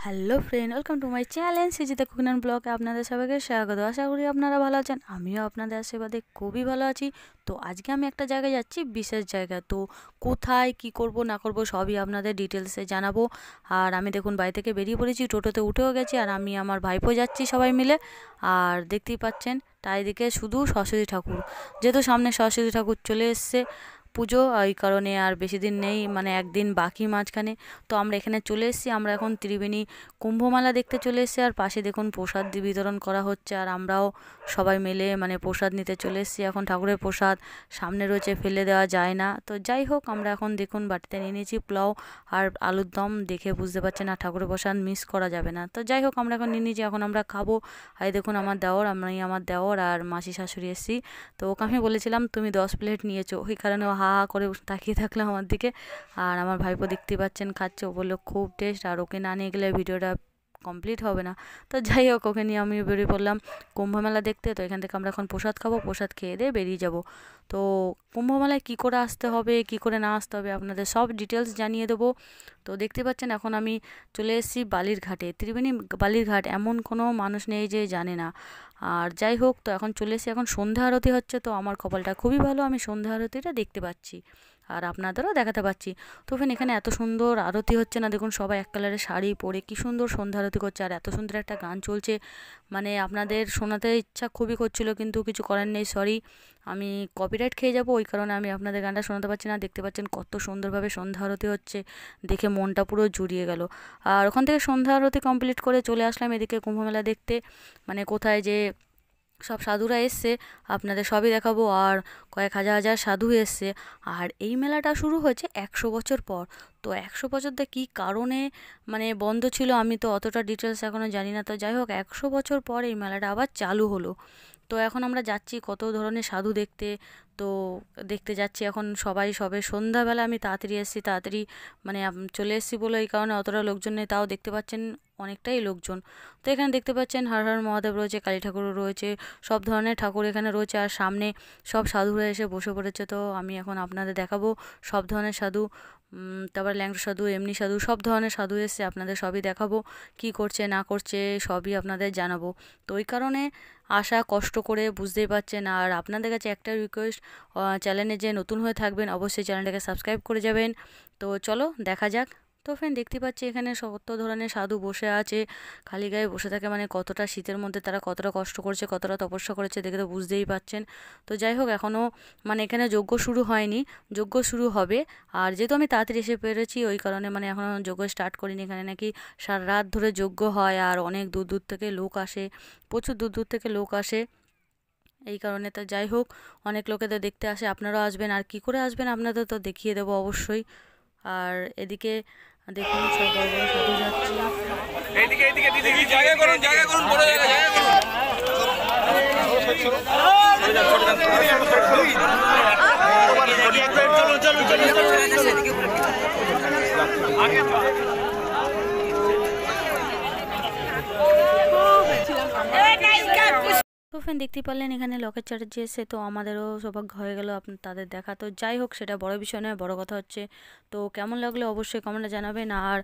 Hello friend, welcome to my channel Sujita cooking and ব্লগে আপনাদের সবাইকে স্বাগত। আশা করি আপনারা ভালো আছেন, আমিও আপনাদের আশীর্বাদে খুবই ভালো আছি। তো আজকে আমি একটা জায়গায় যাচ্ছি, বিশেষ জায়গা। তো কোথায় কি করব না করব সবই আপনাদের ডিটেলসে জানাবো। আর আমি দেখুন বাড়ি থেকে বেরিয়ে পড়েছি, টোটোতে উঠেও গেছি, আর আমি আমার ভাইপো যাচ্ছি সবাই মিলে। আর দেখতেই পাচ্ছেন চারিদিকে শুধু সরস্বতী ঠাকুর, যেহেতু সামনে সরস্বতী ঠাকুর চলে এসছে পুজো, এই কারণে আর বেশি দিন নেই, মানে একদিন বাকি মাঝখানে। তো আমরা এখানে চলে এসেছি, আমরা এখন ত্রিবেণী কুম্ভমেলা দেখতে চলে এসেছি। আর পাশে দেখুন প্রসাদ বিতরণ করা হচ্ছে, আর আমরাও সবাই মিলে মানে প্রসাদ নিতে চলে এসেছি। এখন ঠাকুরের প্রসাদ সামনে রয়েছে, ফেলে দেওয়া যায় না। তো যাই হোক, আমরা এখন দেখুন বাটিতে নিয়ে নিয়েছি পোলাও আর আলুর দম, দেখে বুঝতে পারছেন না ঠাকুরের প্রসাদ মিস করা যাবে না। তো যাই হোক, আমরা এখন নিয়ে নিয়েছি, এখন আমরা খাবো। আর দেখুন আমার দেওর, আমার দেওর আর মাসি শাশুড়ি এসেছি। তো ওকে আমি বলেছিলাম তুমি 10 প্লেট নিয়েছো, ওই কারণে ও হা হা করে তাকিয়ে থাকলাম আমার দিকে। আর আমার ভাইপো দেখতে পাচ্ছেন খাচ্ছে, ও বললো খুব টেস্ট, আর ওকে না নিয়ে গেলে ভিডিওটা কমপ্লিট হবে না। তো যাই হোক, ওকে নিয়ে আমি বেরিয়ে পড়লাম কুম্ভমেলা দেখতে। তো এখান থেকে আমরা এখন প্রসাদ খাবো, প্রসাদ খেয়ে দিয়ে বেরিয়ে যাব। তো কুম্ভমেলায় কী করে আসতে হবে, কী করে না আসতে হবে আপনাদের সব ডিটেলস জানিয়ে দেবো। তো দেখতে পাচ্ছেন এখন আমি চলে এসেছি বালির ঘাটে, ত্রিবেণী বালির ঘাট, এমন কোনো মানুষ নেই যে জানে না। আর যাই হোক, তো এখন চলে এসেছি, এখন সন্ধ্যা আরতি হচ্ছে। তো আমার কপালটা খুবই ভালো, আমি সন্ধ্যা আরতিটা দেখতে পাচ্ছি আর আপনাদেরও দেখাতে পাচ্ছি। তো এখানে এত সুন্দর আরতি হচ্ছে না, দেখুন সবাই এক কালারের শাড়ি পরে কি সুন্দর সন্ধ্যা আরতি করছে, আর এত সুন্দর একটা গান চলছে, মানে আপনাদের শোনাতে ইচ্ছা খুবই করছিল, কিন্তু কিছু করার নেই, সরি, আমি কপিরাইট খেয়ে যাব, ওই কারণে আমি আপনাদের গানটা শোনাতে পারছি না। দেখতে পাচ্ছেন কত সুন্দরভাবে সন্ধ্যা আরতি হচ্ছে, দেখে মনটা পুরো জুড়িয়ে গেল। আর ওখান থেকে সন্ধ্যা আরতি কমপ্লিট করে চলে আসলাম এদিকে কুম্ভমেলা দেখতে, মানে কোথায় যে সব সাধুরা এসছে আপনাদের সবই দেখাবো। আর কয়েক হাজার হাজার সাধু এসছে। আর এই মেলাটা শুরু হয়েছে 100 বছর পর। তো 100 বছরটা কী কারণে মানে বন্ধ ছিল, আমি তো অতটা ডিটেলস এখনও জানি না। তো যাই হোক, 100 বছর পর এই মেলাটা আবার চালু হলো। তো এখন আমরা যাচ্ছি কত ধরনের সাধু দেখতে। তো দেখতে যাচ্ছি এখন সবাই, সবে সন্ধ্যাবেলা আমি তাড়াতাড়ি এসেছি, তাড়াতাড়ি মানে চলে এসেছি বলে এই কারণে অতটা লোকজন নেই, তাও দেখতে পাচ্ছেন অনেকটাই লোকজন। তো এখানে দেখতে পাচ্ছেন হর হর মহাদেব রয়েছে, কালী ঠাকুরও রয়েছে, সব ধরনের ঠাকুর এখানে রয়েছে। আর সামনে সব সাধুরা এসে বসে পড়েছে। তো আমি এখন আপনাদের দেখাবো সব ধরনের সাধু, তারপর ল্যাংটো সাধু, এমনি সাধু, সব ধরনের সাধু এসছে, আপনাদের সবই দেখাবো, কি করছে না করছে সবই আপনাদের জানাবো। তো ওই কারণে আসা কষ্ট করে, বুঝতেই পারছেন। আর আপনাদের কাছে একটা রিকোয়েস্ট, চ্যানেলে যে নতুন হয়ে থাকবেন অবশ্যই চ্যানেলটাকে সাবস্ক্রাইব করে যাবেন। তো চলো দেখা যাক। তো ফ্রেন্ড দেখতে পাচ্ছি এখানে কত ধরনের সাধু বসে আছে, খালি গায়ে বসে থাকে, মানে কতটা শীতের মধ্যে তারা কতটা কষ্ট করছে, কতটা তপস্যা করেছে, দেখে তো বুঝতেই পাচ্ছেন। তো যাই হোক, এখনও মানে এখানে যজ্ঞ শুরু হয়নি, যজ্ঞ শুরু হবে। আর যেহেতু আমি তাড়াতাড়ি এসে পেরেছি ওই কারণে মানে এখনও যজ্ঞ স্টার্ট করিনি। এখানে নাকি সারা রাত ধরে যজ্ঞ হয়, আর অনেক দূর দূর থেকে লোক আসে, প্রচুর দূর দূর থেকে লোক আসে এই কারণে। তো যাই হোক, অনেক লোকেদের দেখতে আসে, আপনারাও আসবেন। আর কি করে আসবেন আপনাদের তো দেখিয়ে দেবো অবশ্যই। আর এদিকে দেখুন সব বড় বড় সাধু যাচ্ছে। এইদিকে এইদিকে দিদি জায়গা করুন, জায়গা করুন, বড় জায়গা, জায়গা করুন। চলুন চলুন চলুন আগে তো ফ্রেন্ড দেখতে পারলেন এখানে লকেট চ্যাটার্জি এসে, তো আমাদেরও সৌভাগ্য হয়ে গেল তাদের দেখা। তো যাই হোক, সেটা বড় বিষয় নয়, বড় কথা হচ্ছে তো কেমন লাগলো অবশ্যই কমেন্টে জানাবেন। আর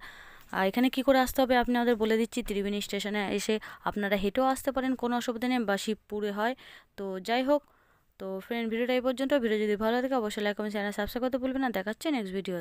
এখানে কি করে আসতে হবে আপনাদের বলে দিচ্ছি, ত্রিবেণী স্টেশনে এসে আপনারা হেঁটেও আসতে পারেন, কোনো অসুবিধা নেই, বা শিবপুরে হয়। তো যাই হোক, তো ফ্রেন্ড ভিডিওটা এই পর্যন্ত। ভিডিও যদি ভালো লাগে অবশ্যই লাইক কমেন্ট চ্যানেল সাবস্ক্রাইব করতে ভুলবেন না। দেখাচ্ছে নেক্সট ভিডিও।